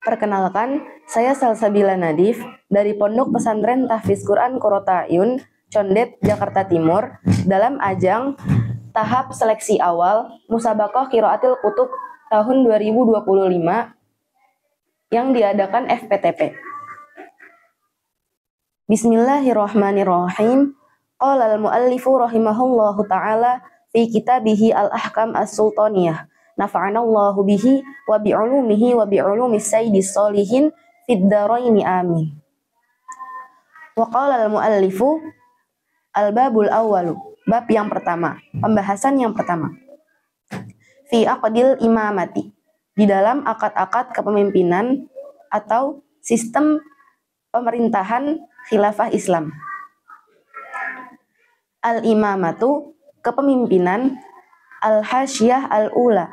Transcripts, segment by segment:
Perkenalkan, saya Salsabila Nadif dari Pondok Pesantren Tahfiz Quran Qurrata A'yun, Condet, Jakarta Timur, dalam ajang tahap seleksi awal Musabaqah Qiraatil Kutub tahun 2025 yang diadakan FPTP. Bismillahirrahmanirrahim. Qala al-muallifu rahimahullahu ta'ala fi kitabihi al-ahkam as-sultaniyah. Nafa'anallahu bihi wa bi'ulumihi wa bi'ulumis sayyidis solihin fid daraini amin. Wa qala al-muallifu al-babul awwalu, bab yang pertama, pembahasan yang pertama. Fi aqdil imamati, di dalam akad-akad kepemimpinan atau sistem pemerintahan khilafah Islam. Al-imamatu, kepemimpinan, al-hasyah al-ula.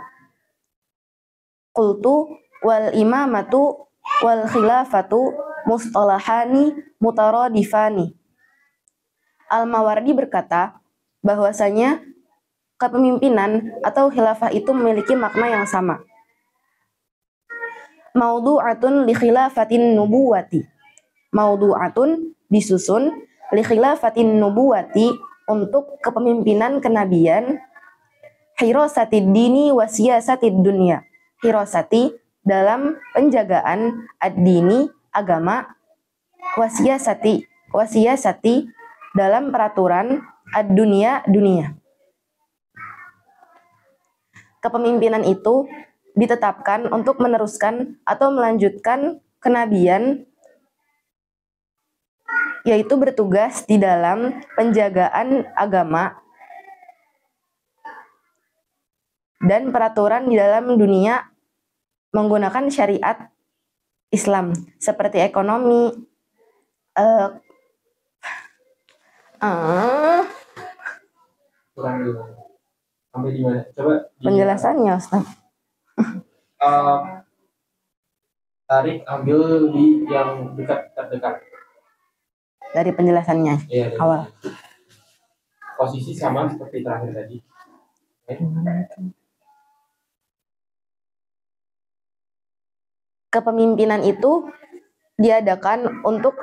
Qultu wal imamatu wal khilafatu mustalahani mutaradifani. Al-Mawardi berkata bahwasanya kepemimpinan atau khilafah itu memiliki makna yang sama. Maudu'atun li khilafatin nubuwati. Maudu'atun disusun li khilafatin nubuwati untuk kepemimpinan kenabian, hirasatid dini wa siyasatid dunya. Hirasati dalam penjagaan ad-dini agama, wasiyasati dalam peraturan ad-dunya dunia. Kepemimpinan itu ditetapkan untuk meneruskan atau melanjutkan kenabian, yaitu bertugas di dalam penjagaan agama dan peraturan di dalam dunia menggunakan syariat Islam seperti ekonomi, sampai di mana? Coba penjelasannya, Ustaz. Tarik ambil di yang terdekat. Dari penjelasannya awal. Posisi sama seperti terakhir tadi. Kepemimpinan itu diadakan untuk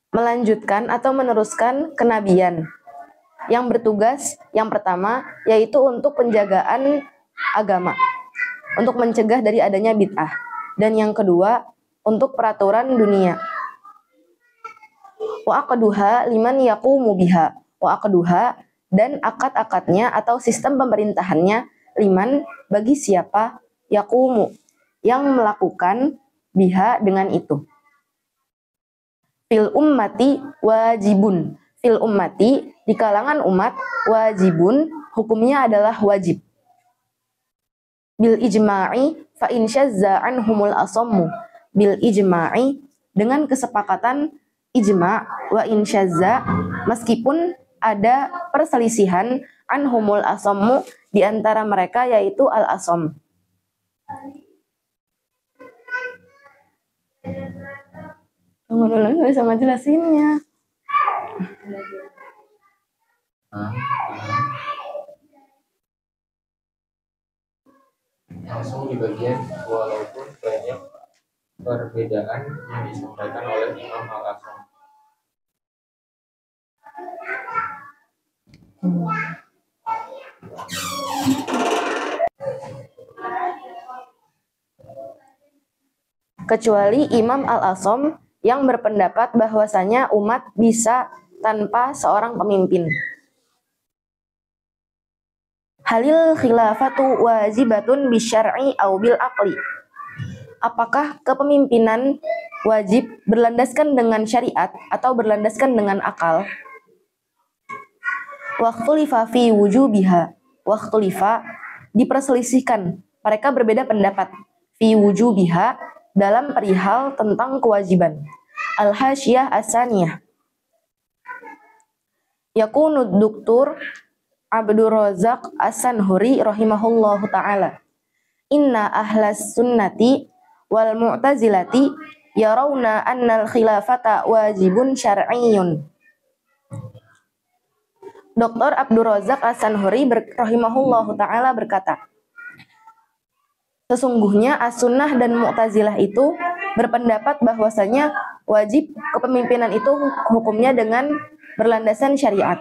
melanjutkan atau meneruskan kenabian yang bertugas yang pertama yaitu untuk penjagaan agama, untuk mencegah dari adanya bid'ah, dan yang kedua untuk peraturan dunia. Wa aqduha liman yaqumu biha. Wa aqduha, dan akad-akadnya atau sistem pemerintahannya, liman, bagi siapa, yaqumu, yang melakukan, biha, dengan itu. Fil ummati wajibun. Fil ummati, di kalangan umat, wajibun, hukumnya adalah wajib. Bil ijma'i fa in syazza anhumul asammu. Bil ijma'i, dengan kesepakatan ijma', wa in syazza, meskipun ada perselisihan, anhumul asammu, di antara mereka yaitu al-asam. Tunggu dulu, nggak bisa ngejelasinnya. Langsung di bagian walaupun banyak perbedaan yang disampaikan oleh Imam Al-Asam. Kecuali Imam Al-Asam yang berpendapat bahwasanya umat bisa tanpa seorang pemimpin. Halil khilafatu wajibatun bisyar'i au bil aqli. Apakah kepemimpinan wajib berlandaskan dengan syariat atau berlandaskan dengan akal? Waqtulifa fi wujubiha. Waqtulifa, diperselisihkan. Mereka berbeda pendapat. Fi wujubiha, dalam perihal tentang kewajiban. Al-Hasyiyah As-Saniyah. Yakunu Duktur Abdur Razak As-Sanhuri rahimahullahu ta'ala. Inna ahlas sunnati wal mu'tazilati yarawna annal khilafata wajibun syar'iyyun. Dr. Abdur Razak As-Sanhuri rahimahullahu ta'ala berkata, Sesungguhnya As-Sunnah dan Mu'tazilah itu berpendapat bahwasanya wajib kepemimpinan itu hukumnya dengan berlandasan syariat.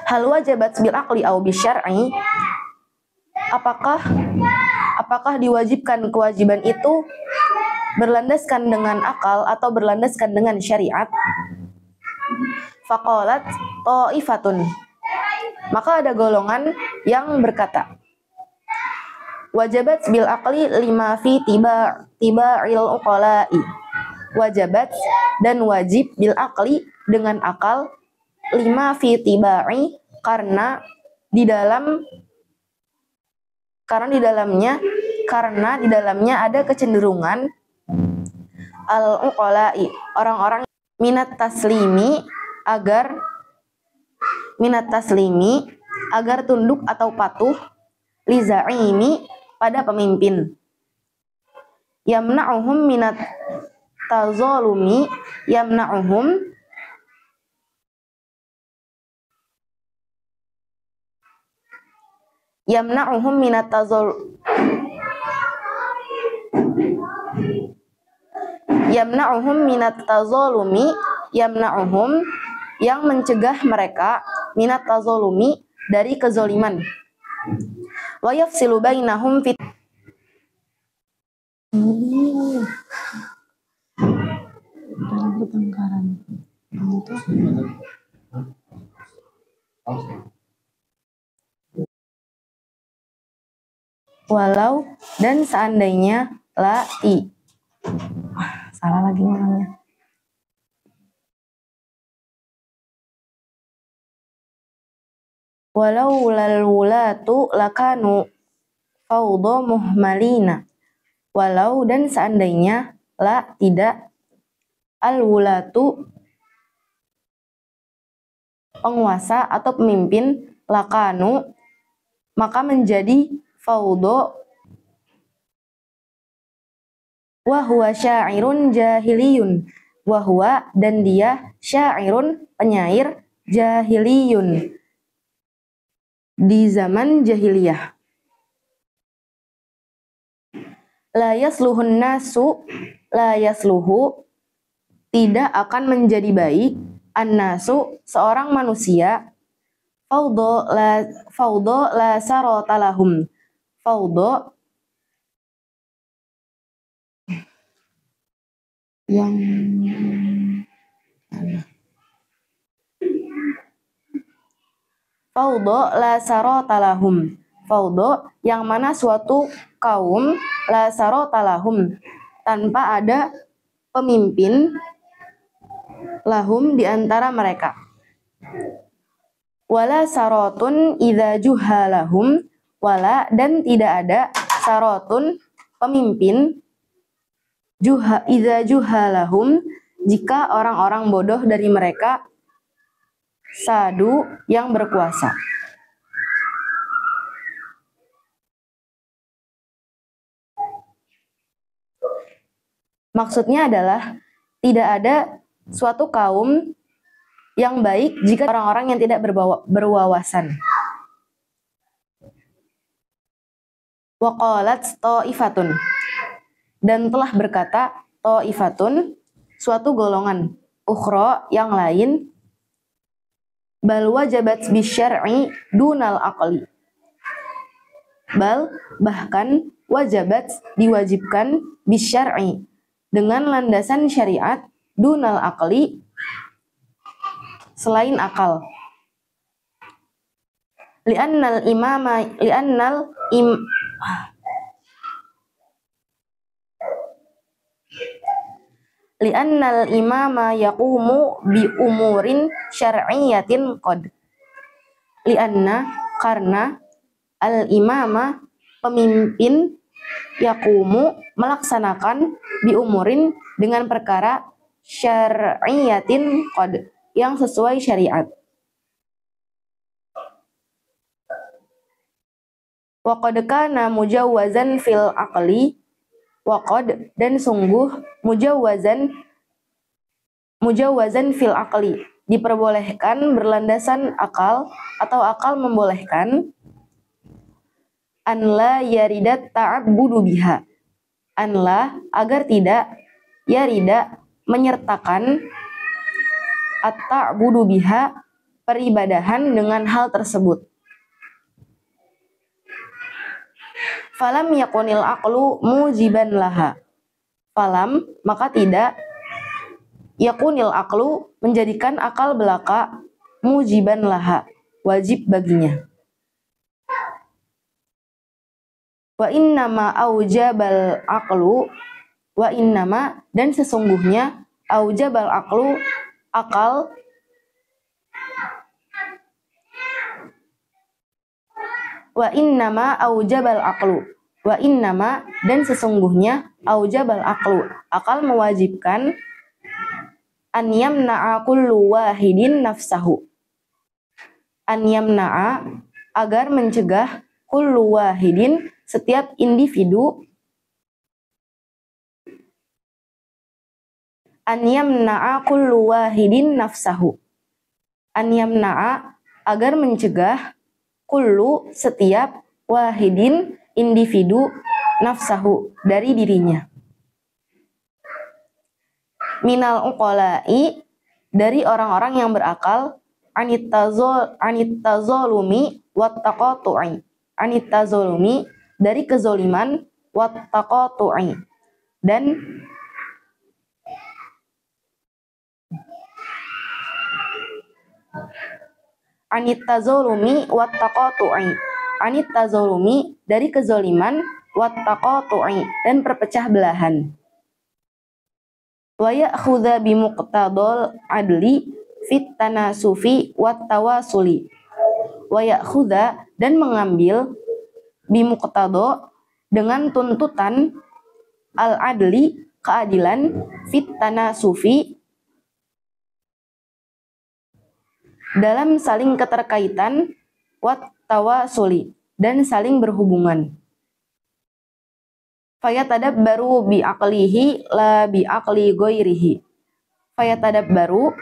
Hal wajabat bil aqli au bisyar'i, apakah diwajibkan kewajiban itu berlandaskan dengan akal atau berlandaskan dengan syariat? Faqalat ta'ifatun, maka ada golongan yang berkata, wajabat bil aqli lima fi tiba'il uqala'i. Wajabat dan wajib bil aqli dengan akal, lima fi tiba'i karena di dalamnya ada kecenderungan al uqala'i, orang-orang minat taslimi agar tunduk atau patuh li za'imi pada pemimpin, yamna'uhum minat tazalumi, yamna'uhum minat tazalumi, yamna'uhum yang mencegah mereka minat tazalumi dari kezoliman, wa yafsilu bainahum fit pertengkaran. Walau dan seandainya salah lagi ngomongnya. Walau lal wulatu lakanu fawdha muhmalina. Walau dan seandainya tidak al wulatu penguasa atau pemimpin, lakanu maka menjadi fawdha wa huwa syairun jahiliyun, wa huwa dan dia syairun penyair, jahiliyun di zaman jahiliyah. La yasluhun nasu, la yasluhu tidak akan menjadi baik, an-nasu seorang manusia, fawdha la sarata lahum, fawdha yang fawdha la sarata lahum, fawdha yang mana suatu kaum, la sarata lahum tanpa ada pemimpin, lahum di antara mereka, wala saratun idza juhalahum, wala dan tidak ada saratun pemimpin, idza juhalahum jika orang-orang bodoh dari mereka, sadu yang berkuasa. Maksudnya adalah tidak ada suatu kaum yang baik jika orang-orang yang tidak berwawasan. Wa qalat ta'ifatun, dan telah berkata ta'ifatun suatu golongan, ukhra yang lain, bal wajabat bisyar'i dunal aqli, bal bahkan wajabat diwajibkan bisyar'i dengan landasan syariat, dunal aqli selain akal. Li'annal imama yaqumu bi umurin syar'iyyatin qad. Li'anna karena al imama pemimpin, yaqumu melaksanakan, bi umurin dengan perkara, syar'iyyatin qad yang sesuai syariat. Wa qad kana mujawwazan fil aqli, wa qad dan sungguh mujawwazan fil aqli diperbolehkan berlandasan akal atau akal membolehkan, an la yaridat ta'abbudu biha, an la agar tidak, yarida menyertakan, at-ta'budu biha peribadahan dengan hal tersebut. Falam yakunil aqlu mujiban laha, falam maka tidak, yakunil aqlu menjadikan akal belaka, mujiban laha wajib baginya. Wa innama aujabal aqlu, wa innama dan sesungguhnya, aujabal aqlu akal, wa innama aujabal aqlu, wa innama dan sesungguhnya, aujabal aqlu akal mewajibkan, an yamna'a kullu wahidin nafsahu, an yamna'a agar mencegah, kullu wahidin setiap individu, an yamna'a kullu wahidin nafsahu, an yamna'a agar mencegah, kullu setiap, wahidin individu, nafsahu dari dirinya, minal uqala'i dari orang-orang yang berakal, anit tazalumi wat taqatu'i, anit tazalumi dari kezoliman, wat taqatu'i dan anit tazalumi wat taqatu'i, anit tazalumi dari kezoliman, wat taqatu'i dan perpecah belahan. Wa ya'khudha bi muqtadal adli fit tanasufi wat tawasuli, wa ya'khudha dan mengambil, bi muqtada dengan tuntutan, al adli keadilan, fit tanasufi dalam saling keterkaitan, wat tawasuli dan saling berhubungan. Fayatadabbaru bi aqlihi la bi aqli ghairihi, fayatadabbaru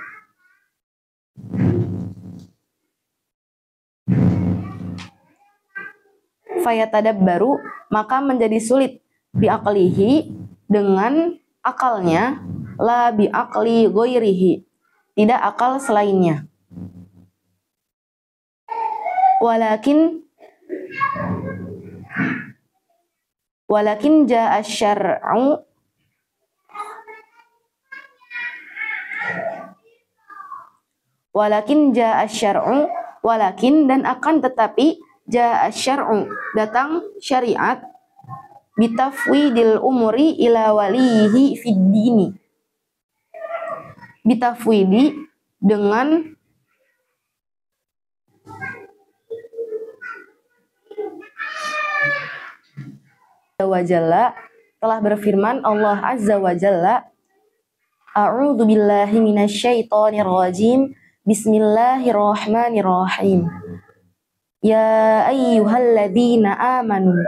fayatadabbaru maka menjadi sulit, bi aqlihi dengan akalnya, la bi aqli ghairihi tidak akal selainnya. Walakin ja'a syar'u, walakin ja'a syar'u, walakin dan akan tetapi, ja'a syar'u datang syariat, bitafwidil umuri ila walihi fid dini, bitafwidi dengan wa jalla telah berfirman Allah Azza wa Jalla, a'udzu billahi minasyaitonir rajim, bismillahirrahmanirrahim. Ya ayyuhalladzina amanu,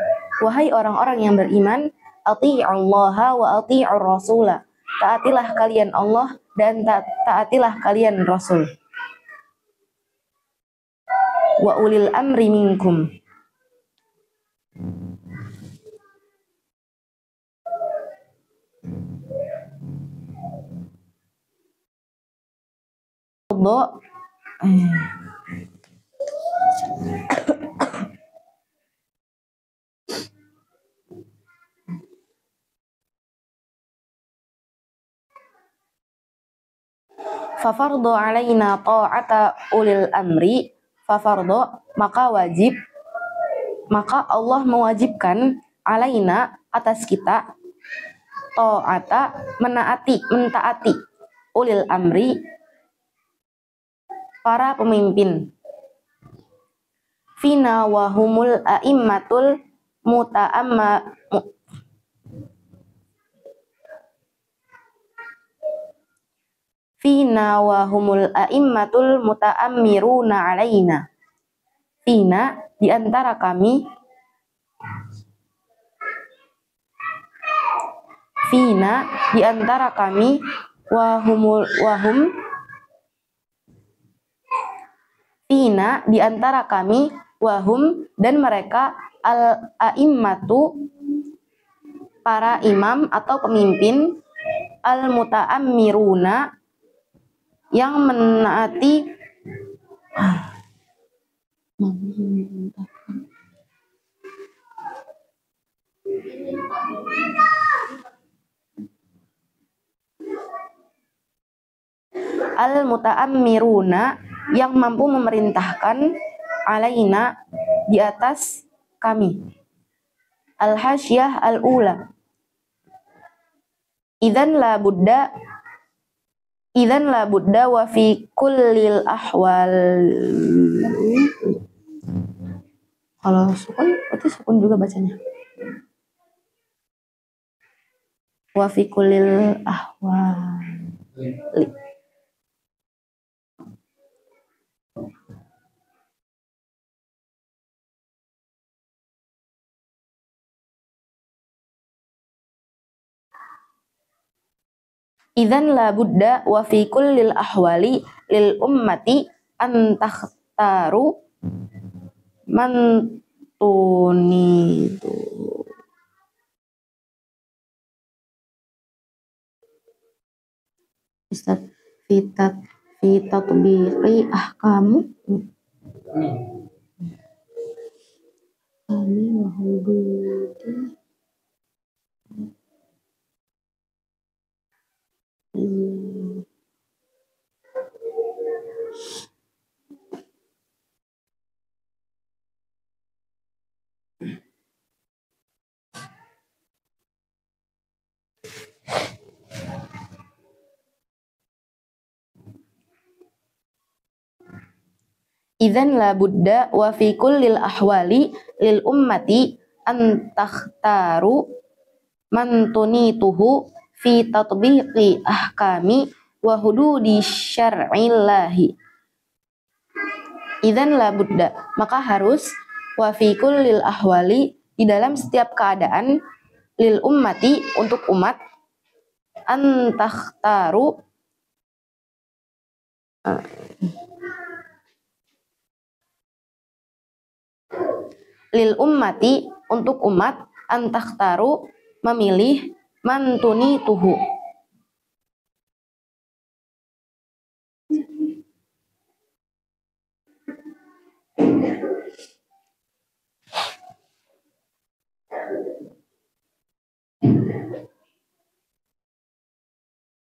wahai orang-orang yang beriman, athi'ullaha wa athi'ur rasula, taatilah kalian Allah dan taatilah kalian Rasul. Wa ulil amri minkum, fafardu alaina ta'ata ulil amri, fafardu maka wajib, maka Allah mewajibkan, alaina atas kita, ta'ata menaati, mentaati, ulil amri para pemimpin, fina wahumul a'immatul muta'amma fina wahumul a'immatul muta'ammiruna alaina, fina di antara kami, fina di antara kami, wahum fina di antara kami, wahum dan mereka, al-a'immatu, para imam atau pemimpin, al-muta'ammiruna, yang menaati al-muta'ammiruna, yang mampu memerintahkan, alaina, di atas kami. Al-hasyah al-ula. Idzan la budda wa fi kullil ahwal. Kalau sukun berarti sukun juga bacanya. Wa fi kullil ahwal. Idzan la budda wa fi kullil ahwali lil ummati an takhtaru man tunitu. Ustaz, fi tatbiqi ahkamu kami wa hududi Idzan la budda wa fi kullil ahwali lil ummati an takhtaru man tunituhu fi tatbiqi ahkami wa hududi syar'illahi. Idzan la budda, maka harus, wa fi kullil ahwali, di dalam setiap keadaan, lil ummati, untuk umat, an takhtaru, lil ummati, untuk umat, an takhtaru, memilih, man tunituhu,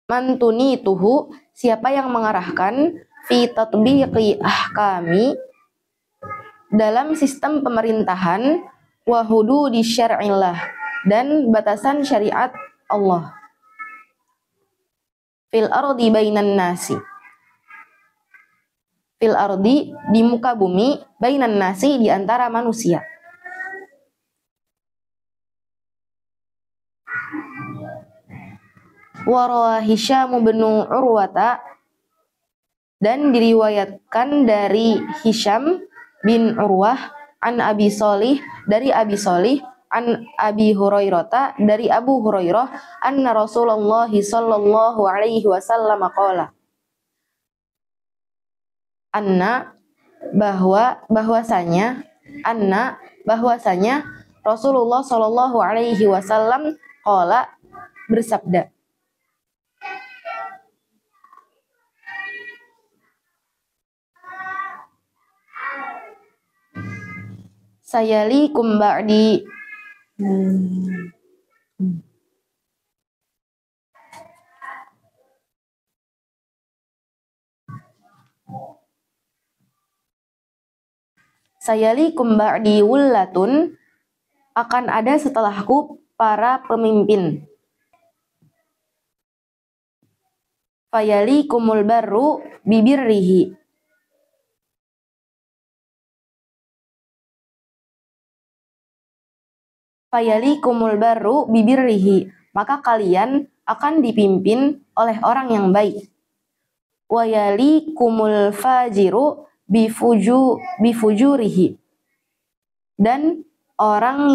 mantunituhu, siapa yang mengarahkan, fi tatbiqi ahkami, dalam sistem pemerintahan, wa hududi syar'illah, dan batasan syariat Allah, fil ardi bainan nasi, fil ardi, di muka bumi, bainan nasi, di antara manusia. Warawa Hisham bin Urwata, dan diriwayatkan dari Hisham bin Urwah, an Abi Shalih, dari Abi Shalih, an Abi Hurairah, dari Abu Hurairah, anna Rasulullah sallallahu alaihi wasallam qala, anna, bahwasanya Rasulullah sallallahu alaihi wasallam qala, bersabda, sayalikum ba'di wullatun, akan ada setelahku para pemimpin. Fayalikumul barru bibirrihi, maka kalian akan dipimpin oleh orang yang baik. Wayalikumul fajiru bifujurihi, dan orang